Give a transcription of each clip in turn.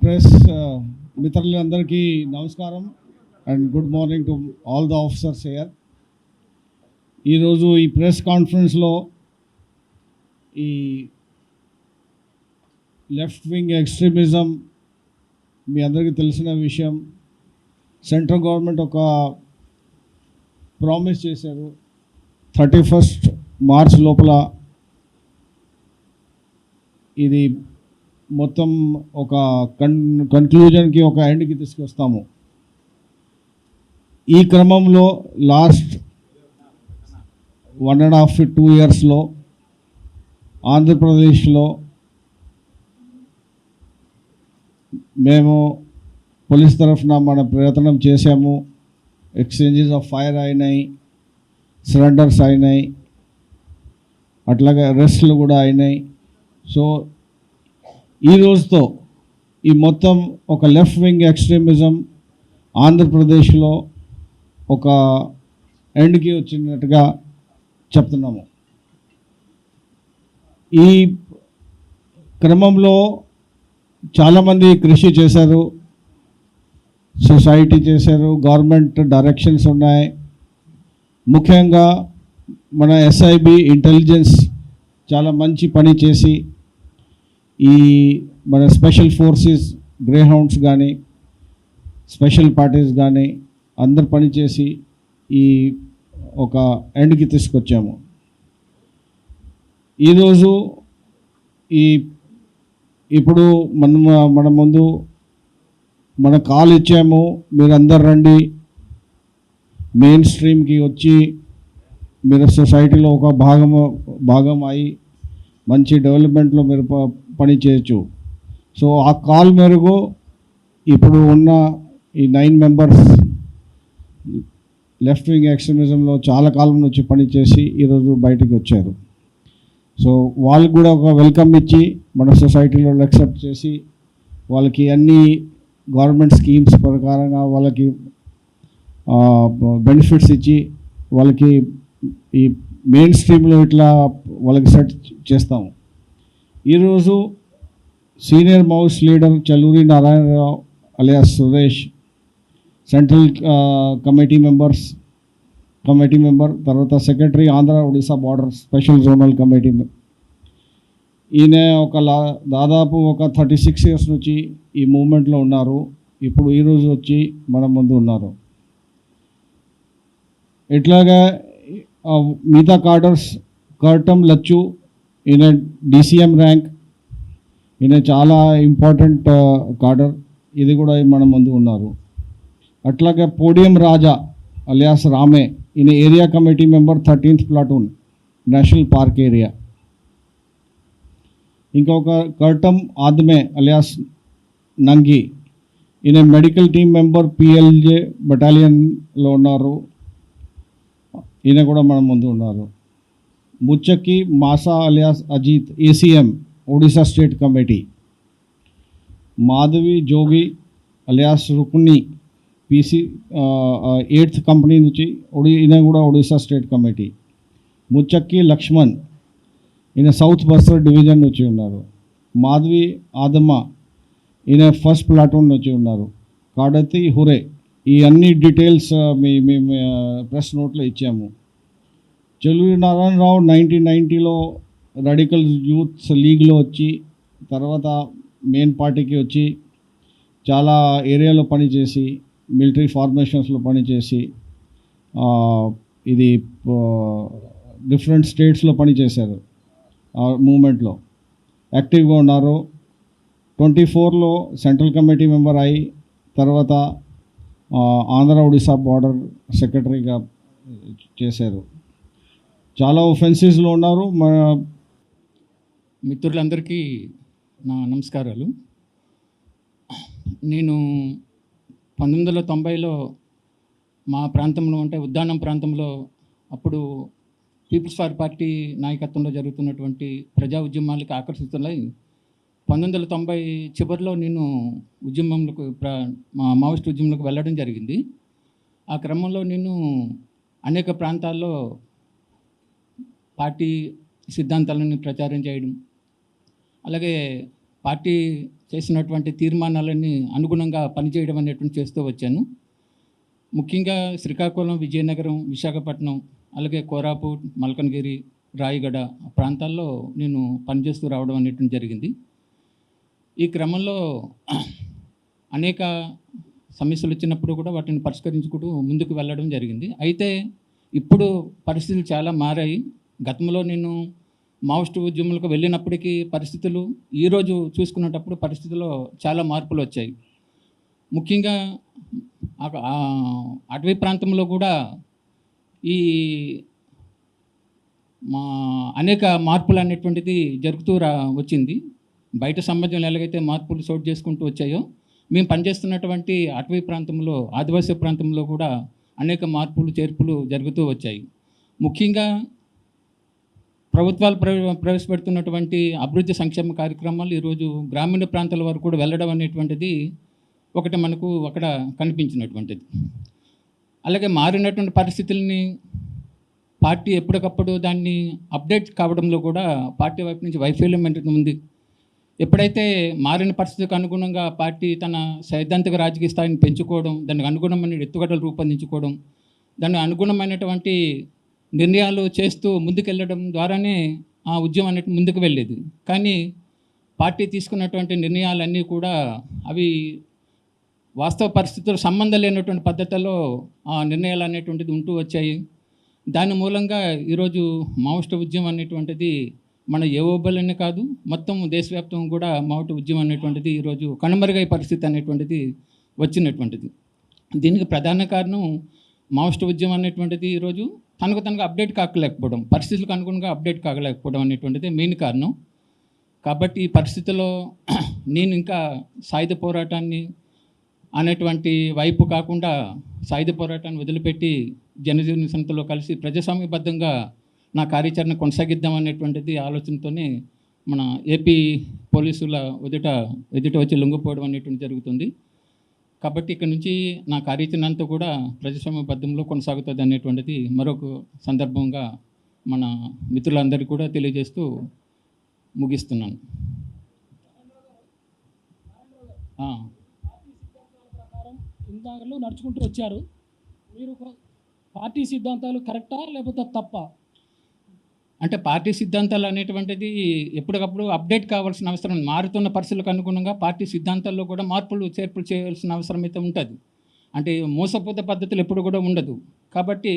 Press మిత్రులందరికీ నమస్కారం and good morning to all the officers here. ఈరోజు ఈ ప్రెస్ కాన్ఫరెన్స్లో ఈ లెఫ్ట్ వింగ్ ఎక్స్ట్రీమిజం మీ అందరికీ తెలిసిన విషయం. సెంట్రల్ గవర్నమెంట్ ఒక ప్రామిస్ చేశారు 31st మార్చ్ లోపల ఇది మొత్తం ఒక కన్క్లూజన్కి ఒక ఎండ్కి తీసుకొస్తాము. ఈ క్రమంలో లాస్ట్ 1.5-2 ఇయర్స్లో ఆంధ్రప్రదేశ్లో మేము పోలీస్ తరఫున మన ప్రయత్నం చేశాము. ఎక్స్చేంజెస్ ఆఫ్ ఫైర్ అయినాయి, సరెండర్స్ అయినాయి, అట్లాగే అరెస్టులు కూడా అయినాయి. సో ఈ రోజుతో ఈ మొత్తం ఒక లెఫ్ట్ వింగ్ ఎక్స్ట్రీమిజం ఆంధ్రప్రదేశ్లో ఒక ఎండ్కి వచ్చినట్టుగా చెప్తున్నాము. ఈ క్రమంలో చాలామంది కృషి చేశారు, సొసైటీ చేశారు, గవర్నమెంట్ డైరెక్షన్స్ ఉన్నాయి. ముఖ్యంగా మన ఎస్ఐబి ఇంటెలిజెన్స్ చాలా మంచి పని చేసి ఈ మన స్పెషల్ ఫోర్సెస్ గ్రే హౌండ్స్ కానీ స్పెషల్ పార్టీస్ కానీ అందరు పనిచేసి ఈ ఒక ఎండ్కి తీసుకొచ్చాము. ఈరోజు ఇప్పుడు మన ముందు మన కాల్ ఇచ్చాము, మీరు అందరు రండి, మెయిన్ స్ట్రీమ్కి వచ్చి మీరు సొసైటీలో ఒక భాగం అయి మంచి డెవలప్మెంట్లో మీరు పని చేయొచ్చు. సో ఆ కాల్ మేరకు ఇప్పుడు ఉన్న ఈ 9 మెంబర్స్ లెఫ్ట్ వింగ్ ఎక్స్ట్రీమిజంలో చాలా కాలం నుంచి పనిచేసి ఈరోజు బయటికి వచ్చారు. సో వాళ్ళకి కూడా ఒక వెల్కమ్ ఇచ్చి మన సొసైటీలో యాక్సెప్ట్ చేసి వాళ్ళకి అన్ని గవర్నమెంట్ స్కీమ్స్ ప్రకారంగా వాళ్ళకి బెనిఫిట్స్ ఇచ్చి వాళ్ళకి ఈ మెయిన్ స్ట్రీమ్లో ఇట్లా వాళ్ళకి సెట్ చేస్తాము. ఈరోజు senior Maoist leader Challuri Narayanarao alias Suresh, central committee member, తర్వాత secretary Andhra Odisha border special zonal committee. ఈయన దాదాపు ఒక 36 ఇయర్స్ నుంచి ఈ మూవ్మెంట్లో ఉన్నారు. ఇప్పుడు ఈరోజు వచ్చి మన ముందు ఉన్నారు. ఇట్లాగా మిగతా కార్డర్స్, కర్టం లచ్చు, ఈయన DCM ర్యాంక్, ఈయన చాలా ఇంపార్టెంట్ కార్డర్, ఇది కూడా మన ముందు ఉన్నారు. అట్లాగే పోడియం రాజా అలియాస్ రామే, ఈయన area committee member 13th platoon national park area. ఇంకొక కర్టం ఆద్మే అలియాస్ నంగి, ఈయన మెడికల్ టీమ్ మెంబర్ PLJ బటాలియన్లో ఉన్నారు, ఈయన కూడా మన ముందు ఉన్నారు. Muchaki Masa alias Ajith ACM Odisha state committee. Madhavi Jogi alias Rukni PC 8th company నుంచి ఈయన కూడా ఒడిశా స్టేట్ కమిటీ. ముచ్చక్కి లక్ష్మణ్, ఈయన సౌత్ బస్తర్ డివిజన్ నుంచి ఉన్నారు. మాధవి ఆదమ్మ, ఈయన 1st ప్లాటూన్ నుంచి ఉన్నారు. కాడతి హురే, ఈ అన్ని డీటెయిల్స్ మేము ప్రెస్ నోట్లో ఇచ్చాము. చల్లూరి నారాయణరావు 1990లో రాడికల్ యూత్ లీగ్లో వచ్చి తర్వాత మెయిన్ పార్టీకి వచ్చి చాలా ఏరియాలో పనిచేసి మిలిటరీ ఫార్మేషన్స్లో పనిచేసి ఇది డిఫరెంట్ స్టేట్స్లో పనిచేశారు. మూమెంట్లో యాక్టివ్గా ఉన్నారు. 24లో సెంట్రల్ కమిటీ మెంబర్ అయి తర్వాత ఆంధ్ర ఒడిశా బార్డర్ సెక్రటరీగా చేశారు. చాలా ఒఫెన్సెస్లో ఉన్నారు. మిత్రులందరికీ నా నమస్కారాలు. నేను 1990లో మా ప్రాంతంలో అంటే ఉద్దానం ప్రాంతంలో అప్పుడు పీపుల్స్ ఫర్ పార్టీ నాయకత్వంలో జరుగుతున్నటువంటి ప్రజా ఉద్యమాలకు ఆకర్షితులై 1990 చివరిలో నేను మా మావోయిస్ట్ ఉద్యమంలోకి వెళ్ళడం జరిగింది. ఆ క్రమంలో నేను అనేక ప్రాంతాల్లో పార్టీ సిద్ధాంతాలను ప్రచారం చేయడం, అలాగే పార్టీ చేసినటువంటి తీర్మానాలన్నీ అనుగుణంగా పనిచేయడం అనేటువంటి చేస్తూ వచ్చాను. ముఖ్యంగా శ్రీకాకుళం, విజయనగరం, విశాఖపట్నం, అలాగే కోరాపుట్, మల్కన్గిరి, రాయగడ ప్రాంతాల్లో నేను పనిచేస్తూ రావడం అనేటువంటి జరిగింది. ఈ క్రమంలో అనేక సమస్యలు వచ్చినప్పుడు కూడా వాటిని పరిష్కరించుకుంటూ ముందుకు వెళ్ళడం జరిగింది. అయితే ఇప్పుడు పరిస్థితులు చాలా మారాయి. గతంలో నేను మావోయిస్టు ఉద్యమాలకు వెళ్ళినప్పటికీ పరిస్థితులు, ఈరోజు చూసుకునేటప్పుడు పరిస్థితుల్లో చాలా మార్పులు వచ్చాయి. ముఖ్యంగా అటవీ ప్రాంతంలో కూడా ఈ అనేక మార్పులు అనేటువంటిది జరుగుతూ వచ్చింది. బయట సమాజంలో ఎలాగైతే మార్పులు చోటు చేసుకుంటూ వచ్చాయో, మేము పనిచేస్తున్నటువంటి అటవీ ప్రాంతంలో, ఆదివాసీ ప్రాంతంలో కూడా అనేక మార్పులు చేర్పులు జరుగుతూ వచ్చాయి. ముఖ్యంగా ప్రభుత్వాలు ప్రవేశపెడుతున్నటువంటి అభివృద్ధి సంక్షేమ కార్యక్రమాలు ఈరోజు గ్రామీణ ప్రాంతాల వరకు కూడా వెళ్ళడం అనేటువంటిది ఒకటి మనకు అక్కడ కనిపించినటువంటిది. అలాగే మారినటువంటి పరిస్థితుల్ని పార్టీ ఎప్పటికప్పుడు దాన్ని అప్డేట్ కావడంలో కూడా పార్టీ వైపు నుంచి వైఫల్యం అనేది ఉంది. ఎప్పుడైతే మారిన పరిస్థితికి అనుగుణంగా పార్టీ తన సైద్ధాంతిక రాజకీయ స్థాయిని పెంచుకోవడం, దానికి అనుగుణమైన ఎత్తుగడలు రూపొందించుకోవడం, దానికి అనుగుణమైనటువంటి నిర్ణయాలు చేస్తూ ముందుకెళ్ళడం ద్వారానే ఆ ఉద్యమం అనేది ముందుకు వెళ్ళేది. కానీ పార్టీ తీసుకున్నటువంటి నిర్ణయాలన్నీ కూడా అవి వాస్తవ పరిస్థితులు సంబంధం లేనటువంటి పద్ధతుల్లో ఆ నిర్ణయాలు అనేటువంటిది ఉంటూ వచ్చాయి. దాని మూలంగా ఈరోజు మావోయిస్టు ఉద్యమం అనేటువంటిది మన ఏఓబలనే కాదు, మొత్తం దేశవ్యాప్తంగా కూడా మావోయిస్టు ఉద్యమం అనేటువంటిది ఈరోజు కనుమరుగయ్యే పరిస్థితి అనేటువంటిది వచ్చినటువంటిది. దీనికి ప్రధాన కారణం మావోయిస్టు ఉద్యమం అనేటువంటిది ఈరోజు తనకు అప్డేట్ కాకలేకపోవడం, పరిస్థితులకు అనుగుణంగా అప్డేట్ కాకలేకపోవడం అనేటువంటిది మెయిన్ కారణం. కాబట్టి ఈ పరిస్థితుల్లో నేను ఇంకా సాయుధ పోరాటాన్ని అనేటువంటి వైపు కాకుండా సాయుధ పోరాటాన్ని వదిలిపెట్టి జనజీవన సమితిలో కలిసి ప్రజాస్వామ్యబద్ధంగా నా కార్యాచరణ కొనసాగిద్దాం అనేటువంటిది ఆలోచనతోనే మన ఏపీ పోలీసుల ఎదుట వచ్చి లొంగిపోవడం అనేటువంటి జరుగుతుంది. కాబట్టి ఇక్కడ నుంచి నా కార్యాచరణ అంతా కూడా ప్రజాస్వామ్యబద్ధంలో కొనసాగుతుంది అనేటువంటిది మరొక సందర్భంగా మన మిత్రులందరికీ కూడా తెలియజేస్తూ ముగిస్తున్నాను. ఇందాకలు నడుచుకుంటూ వచ్చారు. మీరు పార్టీ సిద్ధాంతాలు కరెక్టా లేకపోతే తప్ప? అంటే పార్టీ సిద్ధాంతాలు అనేటువంటిది ఎప్పటికప్పుడు అప్డేట్ కావాల్సిన అవసరం, మారుతున్న పరిస్థితులకు అనుగుణంగా పార్టీ సిద్ధాంతాల్లో కూడా మార్పులు చేర్పులు చేయాల్సిన అవసరం అయితే ఉంటుంది. అంటే మోసపోత పద్ధతులు ఎప్పుడు కూడా ఉండదు. కాబట్టి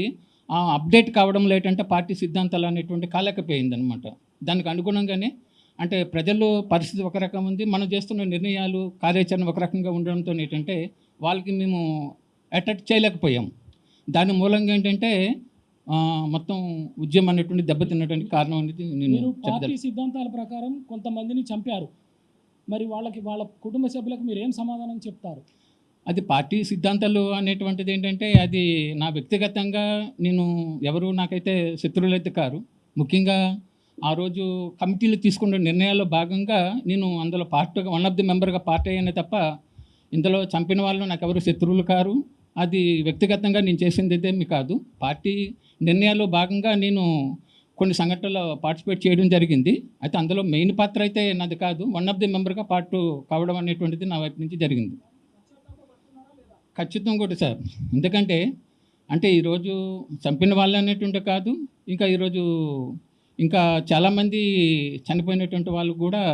ఆ అప్డేట్ కావడంలో ఏంటంటే పార్టీ సిద్ధాంతాలు అనేటువంటి కాలేకపోయిందనమాట. దానికి అనుగుణంగానే అంటే ప్రజల్లో పరిస్థితి ఒక రకం ఉంది, మనం చేస్తున్న నిర్ణయాలు కార్యాచరణ ఒక రకంగా ఉండడంతో ఏంటంటే వాళ్ళకి మేము అట్రాక్ట్ చేయలేకపోయాం. దాని మూలంగా ఏంటంటే మొత్తం ఉద్యమం అనేటువంటి దెబ్బతిన్నటువంటి కారణం అనేది నేను పార్టీ సిద్ధాంతాల ప్రకారం కొంతమందిని చంపారు. మరి వాళ్ళ కుటుంబ సభ్యులకు మీరు ఏం సమాధానం చెప్తారు? అది పార్టీ సిద్ధాంతాలు అనేటువంటిది ఏంటంటే అది నా వ్యక్తిగతంగా నేను ఎవరు నాకైతే శత్రువులైతే కారు. ముఖ్యంగా ఆ రోజు కమిటీలు తీసుకున్న నిర్ణయాల్లో భాగంగా నేను అందులో పార్టీగా వన్ ఆఫ్ ది మెంబర్గా పార్టీ అయ్యానే తప్ప ఇందులో చంపిన వాళ్ళు నాకు ఎవరు శత్రువులు కారు. అది వ్యక్తిగతంగా నేను చేసింది అయితే మీ కాదు. పార్టీ నిర్ణయాల్లో భాగంగా నేను కొన్ని సంఘటనలో పార్టిసిపేట్ చేయడం జరిగింది. అయితే అందులో మెయిన్ పాత్ర అయితే నాది కాదు, వన్ ఆఫ్ ది మెంబర్గా పార్ట్ కావడం అనేటువంటిది నా వైపు నుంచి జరిగింది. ఖచ్చితంగా కూడా సార్. ఎందుకంటే అంటే ఈరోజు చంపిన వాళ్ళు అనేటువంటి కాదు, ఇంకా ఈరోజు ఇంకా చాలామంది చనిపోయినటువంటి వాళ్ళు కూడా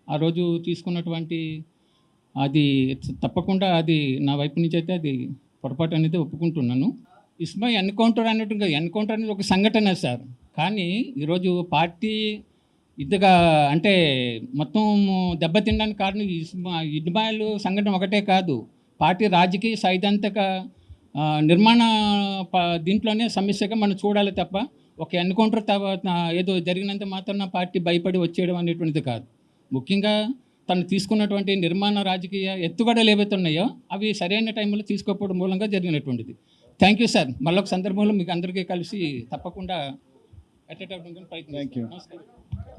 ఆ రోజు తీసుకున్నటువంటి అది తప్పకుండా అది నా వైపు నుంచి అయితే అది పొరపాటు అనేది ఒప్పుకుంటున్నాను. ఇస్మా ఎన్కౌంటర్ అనేటువంటి ఎన్కౌంటర్ అనేది ఒక సంఘటన సార్. కానీ ఈరోజు పార్టీ ఇదిగా అంటే మొత్తం దెబ్బతినడానికి కారణం ఇజ్మాయిల్ సంఘటన ఒకటే కాదు, పార్టీ రాజకీయ సైద్ధాంతిక నిర్మాణ దీంట్లోనే సమస్యగా మనం చూడాలి తప్ప ఒక ఎన్కౌంటర్ ఏదో జరిగినంత మాత్రం పార్టీ భయపడి వచ్చేయడం అనేటువంటిది కాదు. ముఖ్యంగా తను తీసుకున్నటువంటి నిర్మాణ రాజకీయ ఎత్తుగడలు ఏవైతే ఉన్నాయో అవి సరైన టైంలో తీసుకోకపోవడం మూలంగా జరిగినటువంటిది. Thank you sir. మళ్ళొక సందర్భంలో మీకు అందరికీ కలిసి తప్పకుండా అటెండ్ అవ్వడానికి ప్రయత్నం. Thank you.